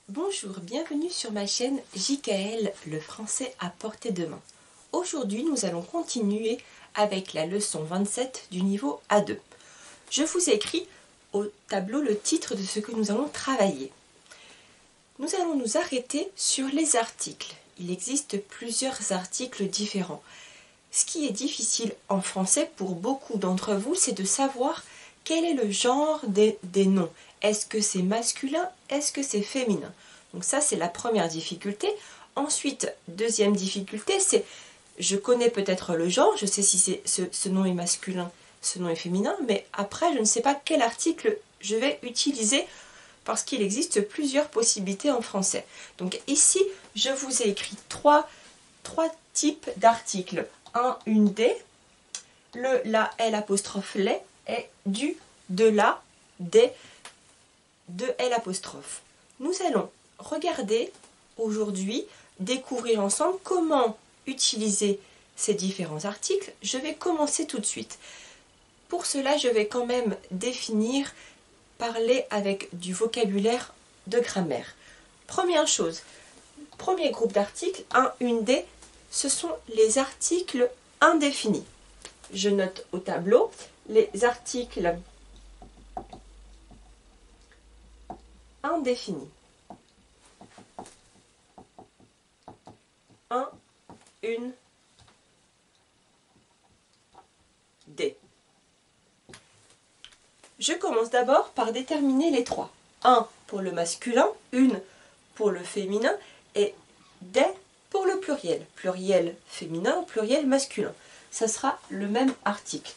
Bonjour, bienvenue sur ma chaîne JKL, le français à portée de main. Aujourd'hui, nous allons continuer avec la leçon 27 du niveau A2. Je vous ai écrit au tableau le titre de ce que nous allons travailler. Nous allons nous arrêter sur les articles. Il existe plusieurs articles différents. Ce qui est difficile en français pour beaucoup d'entre vous, c'est de savoir quel est le genre des noms. Est-ce que c'est masculin? Est-ce que c'est féminin? Donc ça, c'est la première difficulté. Ensuite, deuxième difficulté, c'est je connais peut-être le genre, je sais si ce nom est masculin, ce nom est féminin, mais après, je ne sais pas quel article je vais utiliser parce qu'il existe plusieurs possibilités en français. Donc ici, je vous ai écrit trois types d'articles. Un, une, des, le, la, l apostrophe, les, et du, de la, des, de l apostrophe. Nous allons regarder aujourd'hui, découvrir ensemble comment utiliser ces différents articles. Je vais commencer tout de suite. Pour cela, je vais quand même définir, parler avec du vocabulaire de grammaire. Première chose, premier groupe d'articles, un, une, des, ce sont les articles indéfinis. Je note au tableau les articles indéfinis. Un, une, des. Je commence d'abord par déterminer les trois. Un pour le masculin, une pour le féminin et des pour le pluriel. Pluriel féminin, pluriel masculin. Ça sera le même article.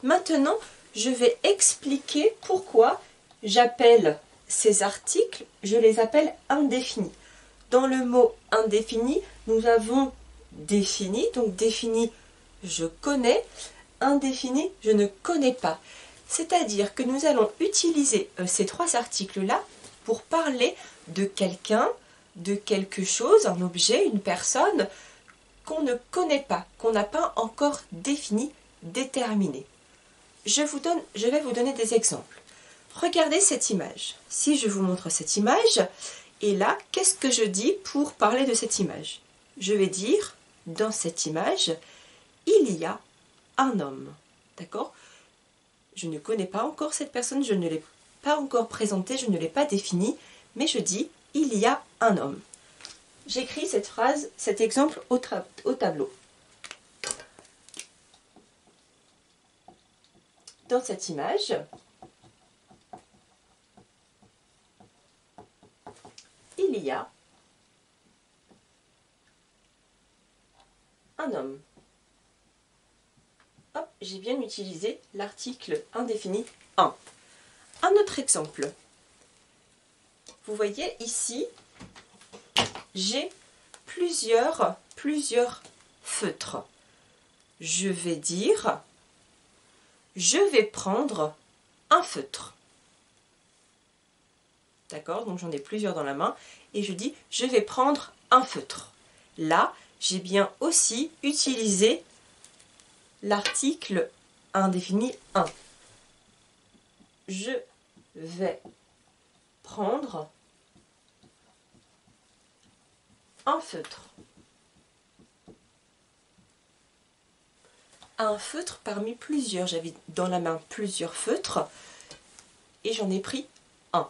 Maintenant, je vais expliquer pourquoi j'appelle ces articles, je les appelle indéfinis. Dans le mot indéfini, nous avons défini, donc défini, je connais, indéfini, je ne connais pas. C'est-à-dire que nous allons utiliser ces trois articles-là pour parler de quelqu'un, de quelque chose, un objet, une personne qu'on ne connaît pas, qu'on n'a pas encore défini, déterminé. Je vais vous donner des exemples. Regardez cette image. Si je vous montre cette image, et là, qu'est-ce que je dis pour parler de cette image? Je vais dire, dans cette image, il y a un homme. D'accord? Je ne connais pas encore cette personne, je ne l'ai pas encore présentée, je ne l'ai pas définie, mais je dis, il y a un homme. J'écris cette phrase, cet exemple au tableau. Dans cette image, il y a un homme. Hop, j'ai bien utilisé l'article indéfini un. Un autre exemple. Vous voyez ici, j'ai plusieurs feutres. Je vais dire, je vais prendre un feutre. D'accord? Donc j'en ai plusieurs dans la main et je dis, je vais prendre un feutre. Là, j'ai bien aussi utilisé l'article indéfini 1. Je vais prendre un feutre. Un feutre parmi plusieurs. J'avais dans la main plusieurs feutres et j'en ai pris un.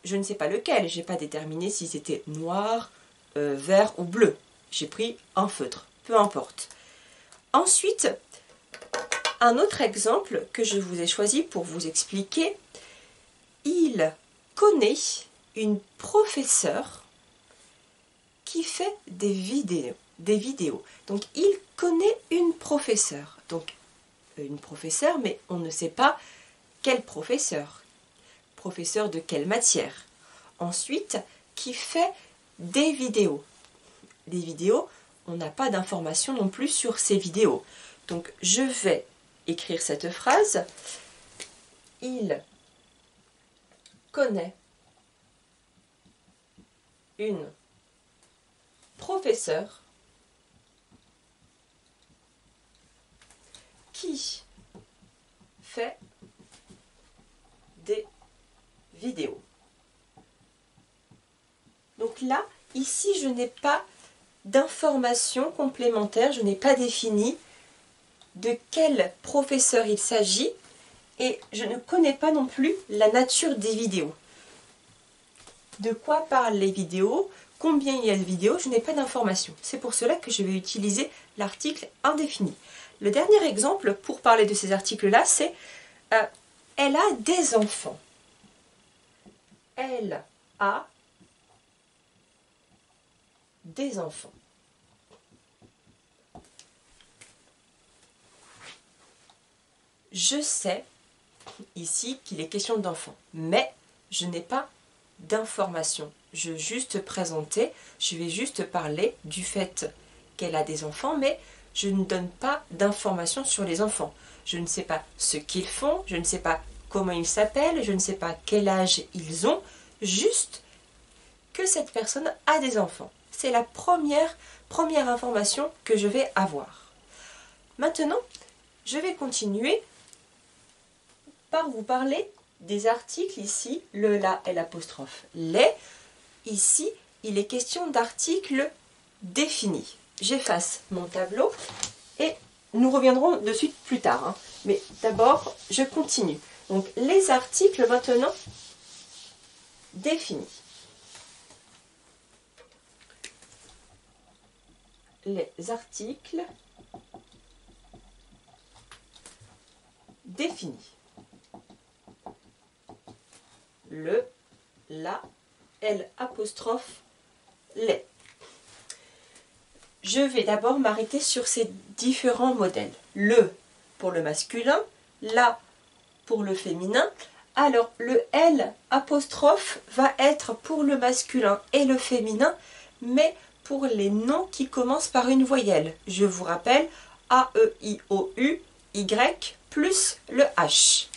Je ne sais pas lequel, je n'ai pas déterminé si c'était noir, vert ou bleu. J'ai pris un feutre, peu importe. Ensuite, un autre exemple que je vous ai choisi pour vous expliquer, il connaît une professeure qui fait des vidéos. Donc, il connaît une professeure. Donc, une professeure, mais on ne sait pas quel professeur. Professeur de quelle matière. Ensuite, qui fait des vidéos. Les vidéos, on n'a pas d'informations non plus sur ces vidéos. Donc, je vais écrire cette phrase. Il connaît une professeure qui fait des vidéos. Donc là, ici, je n'ai pas d'informations complémentaires, je n'ai pas défini de quel professeur il s'agit et je ne connais pas non plus la nature des vidéos. De quoi parlent les vidéos, combien il y a de vidéos, je n'ai pas d'informations. C'est pour cela que je vais utiliser l'article indéfini. Le dernier exemple pour parler de ces articles-là, c'est elle a des enfants. Elle a des enfants. Je sais ici qu'il est question d'enfants, mais je n'ai pas d'informations. Je vais juste présenter, je vais juste parler du fait qu'elle a des enfants, mais je ne donne pas d'informations sur les enfants. Je ne sais pas ce qu'ils font, je ne sais pas comment ils s'appellent, je ne sais pas quel âge ils ont, juste que cette personne a des enfants. C'est la première information que je vais avoir. Maintenant, je vais continuer par vous parler des articles ici, le, la et l'apostrophe les. Ici, il est question d'articles définis. J'efface mon tableau et nous reviendrons dessus plus tard. Hein. Mais d'abord, je continue. Donc, les articles maintenant définis. Les articles définis. Le, la, L apostrophe, les. Je vais d'abord m'arrêter sur ces différents modèles. Le pour le masculin, la pour le féminin. Alors le L apostrophe va être pour le masculin et le féminin, mais pour les noms qui commencent par une voyelle. Je vous rappelle A, E, I, O, U, Y plus le H.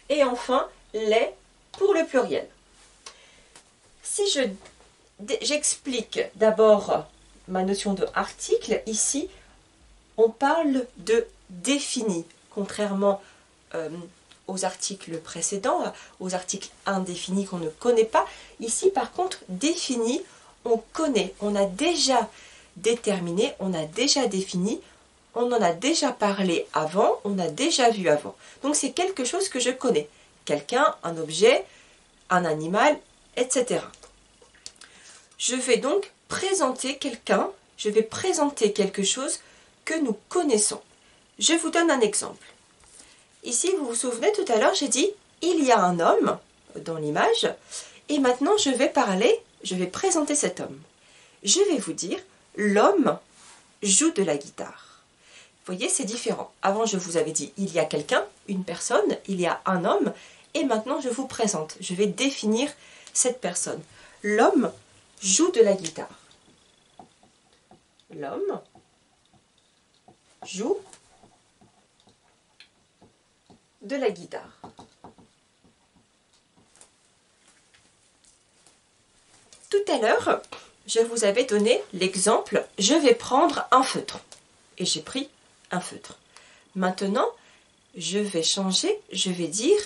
Et enfin les pour le pluriel. Si j'explique d'abord ma notion de article, ici, on parle de défini, contrairement aux articles précédents, aux articles indéfinis qu'on ne connaît pas. Ici, par contre, défini, on connaît, on a déjà déterminé, on a déjà défini, on en a déjà parlé avant, on a déjà vu avant. Donc, c'est quelque chose que je connais. Quelqu'un, un objet, un animal, etc. Je vais donc présenter quelqu'un, je vais présenter quelque chose que nous connaissons. Je vous donne un exemple. Ici, vous vous souvenez, tout à l'heure, j'ai dit « il y a un homme » dans l'image, et maintenant je vais parler, je vais présenter cet homme. Je vais vous dire « l'homme joue de la guitare ». Vous voyez, c'est différent. Avant, je vous avais dit « il y a quelqu'un, une personne, il y a un homme », et maintenant je vous présente, je vais définir cette personne. L'homme joue de la guitare. L'homme joue de la guitare. Tout à l'heure, je vous avais donné l'exemple, je vais prendre un feutre. Et j'ai pris un feutre. Maintenant, je vais changer, je vais dire,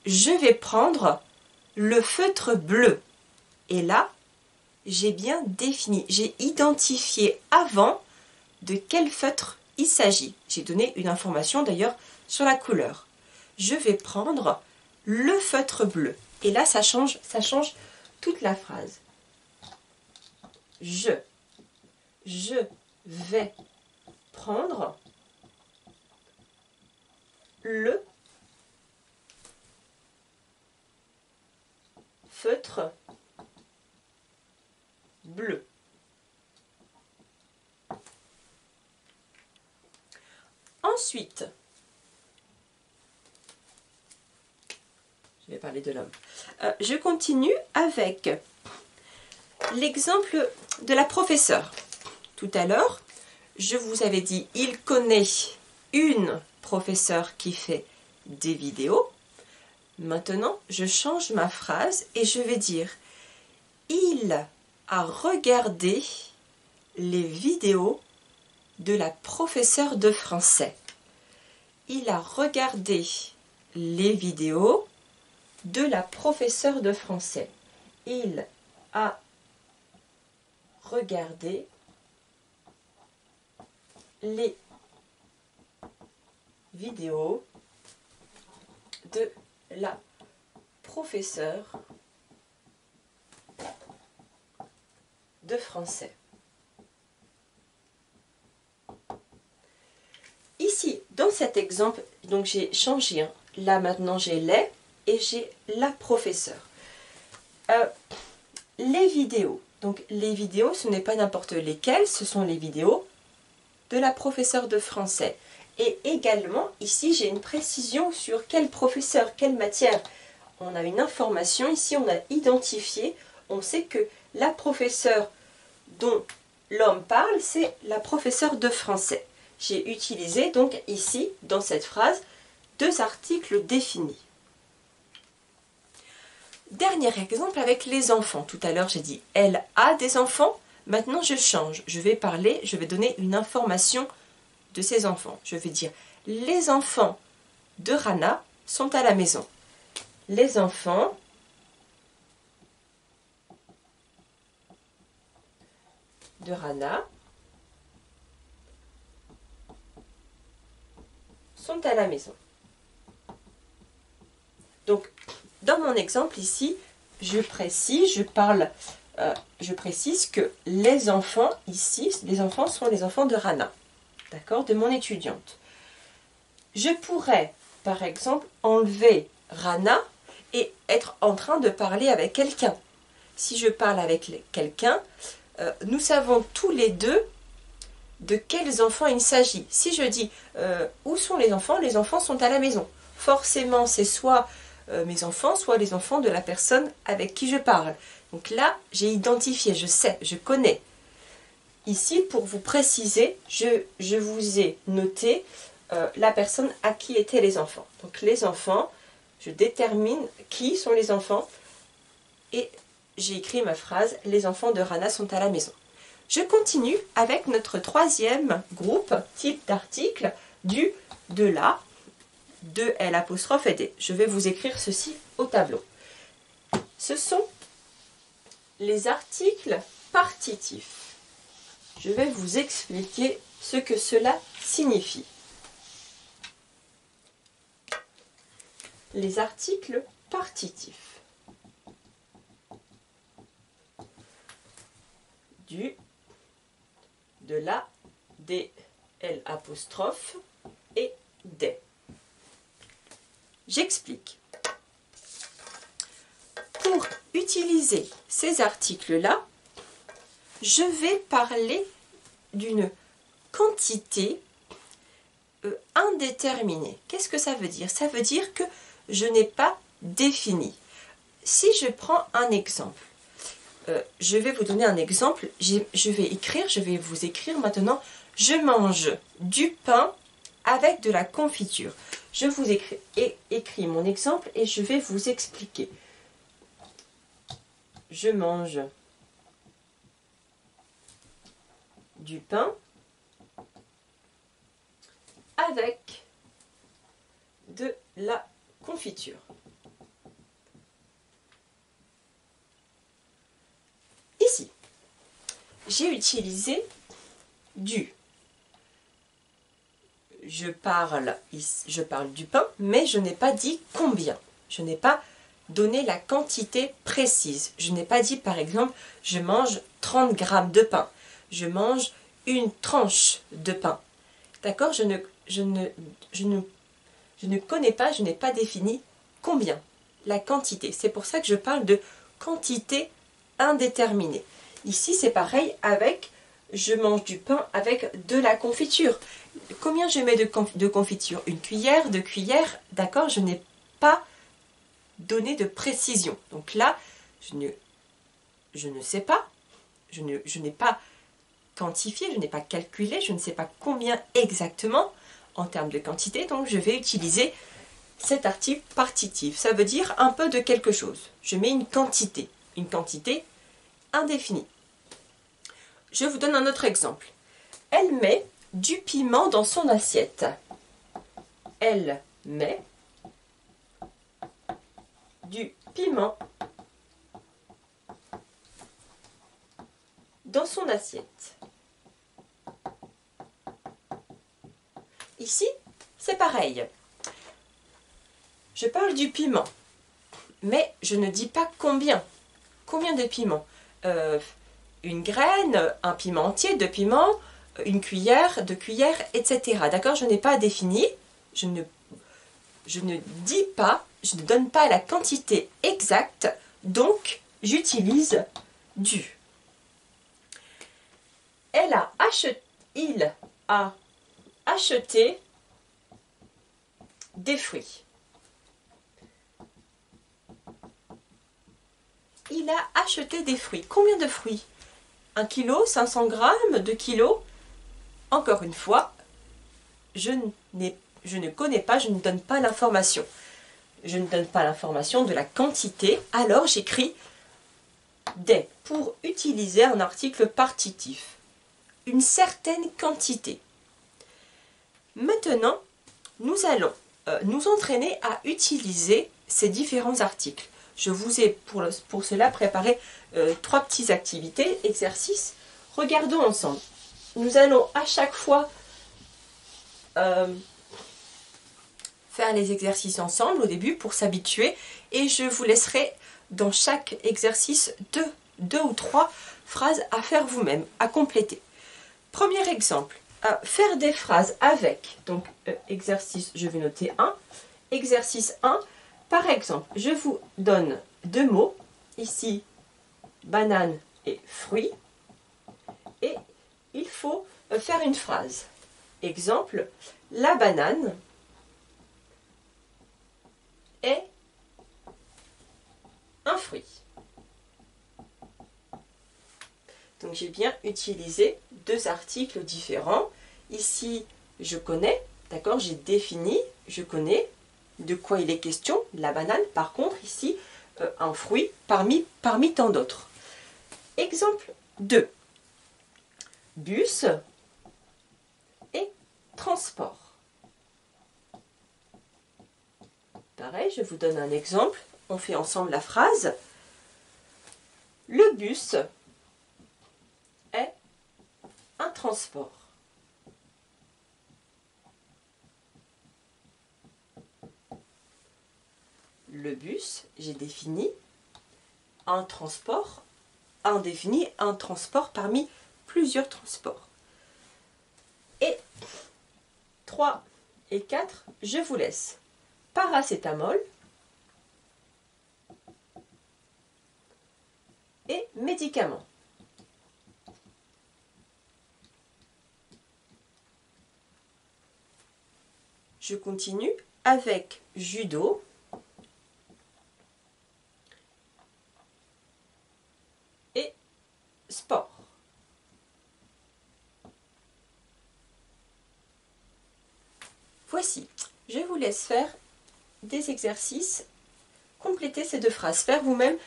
je vais prendre le feutre bleu. Et là, j'ai bien défini, j'ai identifié avant de quel feutre il s'agit. J'ai donné une information d'ailleurs sur la couleur. Je vais prendre le feutre bleu. Et là, ça change toute la phrase. Je vais prendre le feutre bleu. Ensuite, je vais parler de l'homme. Je continue avec l'exemple de la professeure. Tout à l'heure, je vous avais dit, il connaît une professeure qui fait des vidéos. Maintenant, je change ma phrase et je vais dire, il a regardé les vidéos de la professeure de français. Il a regardé les vidéos de la professeure de français. Il a regarder les vidéos de la professeure de français. Ici, dans cet exemple, donc j'ai changé. Là maintenant j'ai les et j'ai la professeure. Les vidéos. Donc les vidéos, ce n'est pas n'importe lesquelles, ce sont les vidéos de la professeure de français. Et également, ici, j'ai une précision sur quel professeur, quelle matière. On a une information, ici on a identifié, on sait que la professeure dont l'homme parle, c'est la professeure de français. J'ai utilisé donc ici, dans cette phrase, deux articles définis. Dernier exemple avec les enfants. Tout à l'heure, j'ai dit « elle a des enfants ». Maintenant, je change. Je vais parler, je vais donner une information de ses enfants. Je vais dire « les enfants de Rana sont à la maison ». Les enfants de Rana sont à la maison. Donc, dans mon exemple ici, je précise que les enfants ici, les enfants sont les enfants de Rana, d'accord, de mon étudiante. Je pourrais, par exemple, enlever Rana et être en train de parler avec quelqu'un. Si je parle avec quelqu'un, nous savons tous les deux de quels enfants il s'agit. Si je dis où sont les enfants sont à la maison. Forcément, c'est soit mes enfants, soit les enfants de la personne avec qui je parle. Donc là, j'ai identifié, je sais, je connais. Ici, pour vous préciser, je vous ai noté la personne à qui étaient les enfants. Donc les enfants, je détermine qui sont les enfants et j'ai écrit ma phrase « Les enfants de Rana sont à la maison ». Je continue avec notre troisième groupe, type d'article, du, de la, de L apostrophe et D. Je vais vous écrire ceci au tableau. Ce sont les articles partitifs. Je vais vous expliquer ce que cela signifie. Les articles partitifs. Du, de la, des, L apostrophe et des. J'explique. Pour utiliser ces articles-là, je vais parler d'une quantité indéterminée. Qu'est-ce que ça veut dire? Ça veut dire que je n'ai pas défini. Si je prends un exemple, je vais vous donner un exemple. Je vais vous écrire maintenant. Je mange du pain avec de la confiture. Je vous écris mon exemple et je vais vous expliquer. Je mange du pain avec de la confiture. Ici, j'ai utilisé du. Je parle du pain, mais je n'ai pas dit combien. Je n'ai pas donné la quantité précise. Je n'ai pas dit, par exemple, je mange 30 grammes de pain. Je mange une tranche de pain. D'accord? Je ne connais pas, je n'ai pas défini combien, la quantité. C'est pour ça que je parle de quantité indéterminée. Ici, c'est pareil avec je mange du pain avec de la confiture. Combien je mets de confiture? Une cuillère, 2 cuillères, d'accord? Je n'ai pas donné de précision. Donc là, je ne sais pas, je n'ai pas quantifié, je n'ai pas calculé, je ne sais pas combien exactement en termes de quantité, donc je vais utiliser cet article partitif. Ça veut dire un peu de quelque chose. Je mets une quantité indéfinie. Je vous donne un autre exemple. Elle met du piment dans son assiette. Elle met du piment dans son assiette. Ici, c'est pareil. Je parle du piment, mais je ne dis pas combien. Combien de piments? Une graine, un piment entier, 2 piments, une cuillère, 2 cuillères, etc. D'accord? Je n'ai pas défini, je ne dis pas, je ne donne pas la quantité exacte, donc j'utilise du. Il a acheté des fruits. Il a acheté des fruits. Combien de fruits? 1 kg, 500 grammes, 2 kilos. Encore une fois, je ne connais pas, je ne donne pas l'information. Je ne donne pas l'information de la quantité, alors j'écris des pour utiliser un article partitif. Une certaine quantité. Maintenant, nous allons nous entraîner à utiliser ces différents articles. Je vous ai pour cela préparé 3 petites activités, exercices. Regardons ensemble. Nous allons à chaque fois faire les exercices ensemble au début pour s'habituer et je vous laisserai dans chaque exercice deux ou 3 phrases à faire vous-même, à compléter. Premier exemple, faire des phrases avec, donc exercice, je vais noter 1, exercice 1, par exemple, je vous donne 2 mots, ici, banane et fruits, et il faut faire une phrase. Exemple, la banane est un fruit. Donc j'ai bien utilisé 2 articles différents. Ici, je connais, d'accord, j'ai défini, je connais de quoi il est question, la banane. Par contre, ici, un fruit parmi tant d'autres. Exemple 2. Bus et transport. Pareil, je vous donne un exemple. On fait ensemble la phrase. Le bus est un transport. Le bus, j'ai défini un transport, indéfini, un transport parmi plusieurs transports. Et 3 et 4, je vous laisse. Paracétamol et médicaments. Je continue avec judo et sport. Voici, je vous laisse faire des exercices, compléter ces 2 phrases, faire vous-même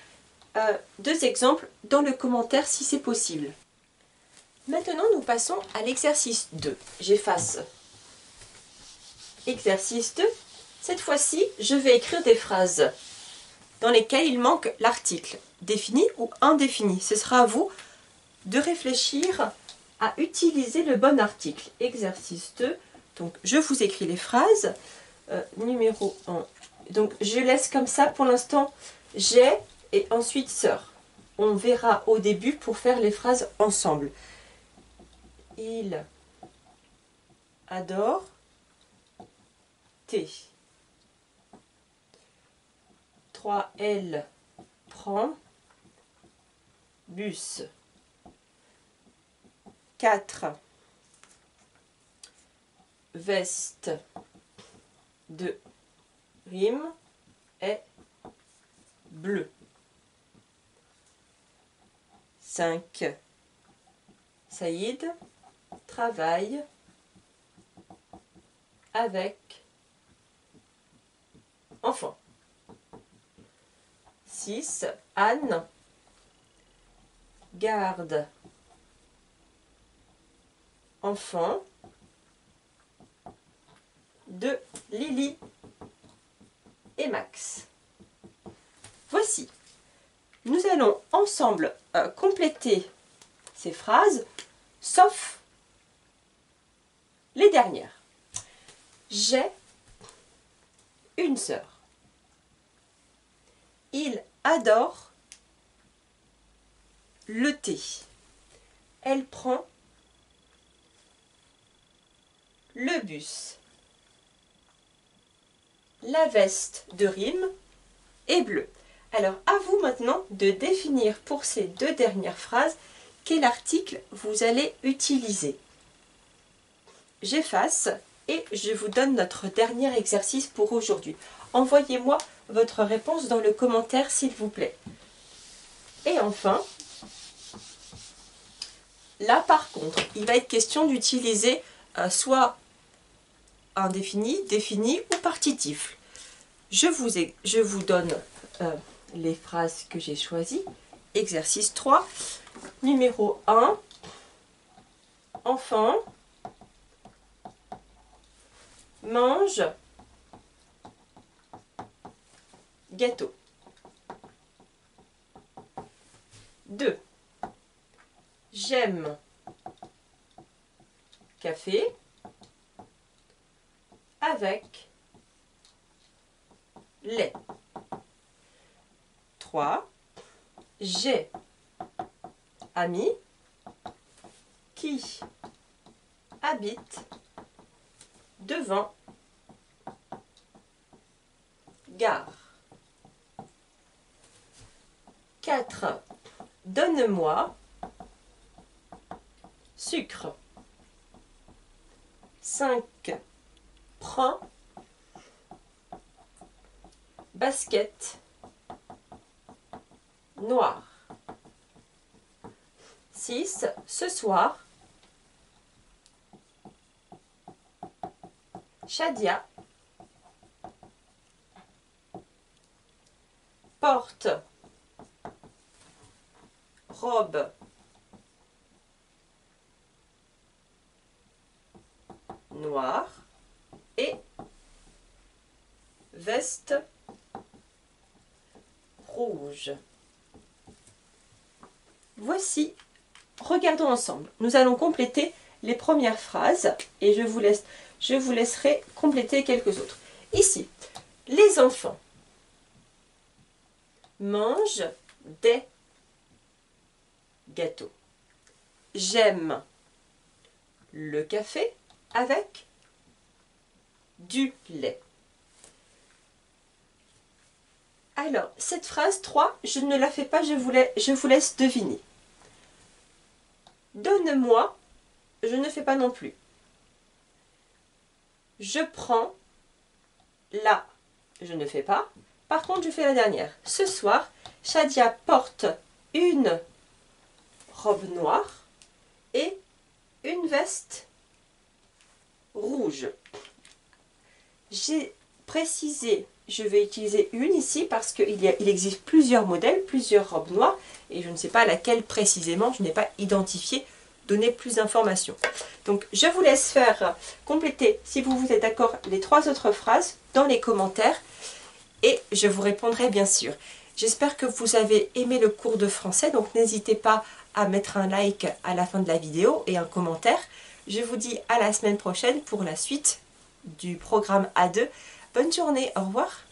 2 exemples dans le commentaire si c'est possible. Maintenant, nous passons à l'exercice 2. J'efface exercice 2. Cette fois-ci, je vais écrire des phrases dans lesquelles il manque l'article, défini ou indéfini. Ce sera à vous de réfléchir à utiliser le bon article. Exercice 2. Donc, je vous écris les phrases. Numéro 1. Donc, je laisse comme ça pour l'instant. J'ai et ensuite sœur. On verra au début pour faire les phrases ensemble. Il adore thé. 3. Elle prend bus. 4. Veste de rime est bleue. 5. Saïd travaille avec enfant. 6. Anne garde enfant de Lily et Max. Voici. Nous allons ensemble compléter ces phrases, sauf les dernières. J'ai une sœur. Il adore le thé. Elle prend le bus. La veste de rime est bleue. Alors, à vous maintenant de définir pour ces deux dernières phrases quel article vous allez utiliser. J'efface et je vous donne notre dernier exercice pour aujourd'hui. Envoyez-moi votre réponse dans le commentaire s'il vous plaît. Et enfin, là par contre, il va être question d'utiliser soit indéfini, défini ou partitif. Je vous donne les phrases que j'ai choisies. Exercice 3, numéro 1, enfant, mange, gâteau. 2, j'aime, café, avec lait. 3, j'ai ami qui habite devant gare. 4, donne-moi sucre. 5, prends basket noir. 6, ce soir, Shadia porte robe noire et veste rouge. Voici, regardons ensemble. Nous allons compléter les premières phrases et je vous laisserai compléter quelques autres. Ici, les enfants mangent des gâteaux. J'aime le café avec du lait. Alors, cette phrase 3, je ne la fais pas, je vous laisse deviner. Donne-moi, je ne fais pas non plus. Je prends la, je ne fais pas. Par contre, je fais la dernière. Ce soir, Shadia porte une robe noire et une veste rouge. J'ai précisé, je vais utiliser une ici parce qu'il existe plusieurs modèles, plusieurs robes noires et je ne sais pas laquelle précisément, je n'ai pas identifié, donner plus d'informations. Donc je vous laisse faire compléter, si vous êtes d'accord, les 3 autres phrases dans les commentaires et je vous répondrai bien sûr. J'espère que vous avez aimé le cours de français, donc n'hésitez pas à mettre un like à la fin de la vidéo et un commentaire. Je vous dis à la semaine prochaine pour la suite du programme A2. Bonne journée, au revoir.